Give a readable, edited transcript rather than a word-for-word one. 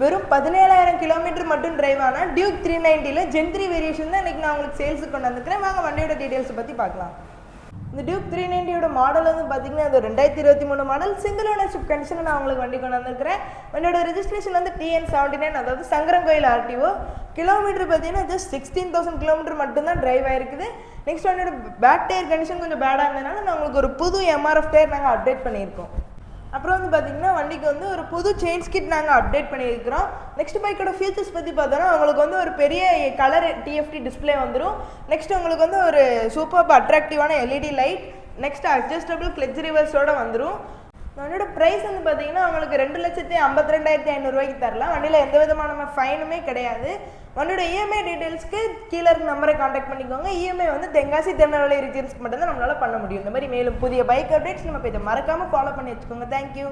வெறும் 17,000 கிலோமீட்டர் மட்டும் டிரைவ் ஆனால் டியூக் 390ல ஜென் 3 வேரியேஷன் தான் இன்றைக்கி நான் உங்களுக்கு சேல்ஸுக்கு கொண்டு வந்துக்கிறேன். வாங்க வண்டியோட டீட்டெயில்ஸை பற்றி பார்க்கலாம். இந்த டியூக் 390யோட மாடல் வந்து பார்த்தீங்கன்னா அது 2023 மாடல் சிங்கிள் ஓனர்ஷிப் கண்டிஷனில் நான் உங்களுக்கு வண்டி கொண்டு வந்திருக்கிறேன். வண்டியோட ரெஜிஸ்ட்ரேஷன் வந்து TN79, அதாவது சங்கரங்கோயில் RTO. கிலோமீட்டர் பார்த்தீங்கன்னா ஜஸ்ட் 16,000 கிலோமீட்டர் மட்டும்தான் டிரைவ் ஆயிருக்குது. நெக்ஸ்ட் வண்டியோட பேக் டயர் கண்டிஷன் கொஞ்சம் பேடாக இருந்ததுனால நான் உங்களுக்கு ஒரு புது MRF டயர் நாங்கள் அப்டேட் பண்ணியிருக்கோம். அப்புறம் வந்து பார்த்தீங்கன்னா வண்டிக்கு வந்து ஒரு புது செயின் ஸ்கிட் நாங்கள் அப்டேட் பண்ணியிருக்கிறோம். நெக்ஸ்ட் பைக்கோட ஃபீச்சர்ஸ் பற்றி பார்த்தோன்னா உங்களுக்கு வந்து ஒரு பெரிய கலர் TFT டிஸ்பிளே வந்துடும். நெக்ஸ்ட் உங்களுக்கு வந்து ஒரு சூப்பர் அட்ராக்டிவான LED light, next adjustable clutch ரிவர்ஸோடு வந்துடும். வண்டியோட ப்ரைஸ் வந்து பார்த்தீங்கன்னா உங்களுக்கு 2,52,500 தரலாம். வண்டியில் எந்த விதமான ஃபைனுமே கிடையாது. வண்டியோட EMI டீட்டெயில்ஸ்க்கு கீழே நம்பரை காண்டாக்ட் பண்ணிக்கோங்க. EMI வந்து தென்காசி திருநெல்வேலி ரீஜன்ஸ்க்கு மட்டும்தான் நம்மளால் பண்ண முடியும். இந்த மாதிரி மேலும் புதிய பைக் அப்டேட்ஸ் நம்ம இதை மறக்காமல் ஃபாலோ பண்ணி வச்சுக்கோங்க. தேங்க்யூ.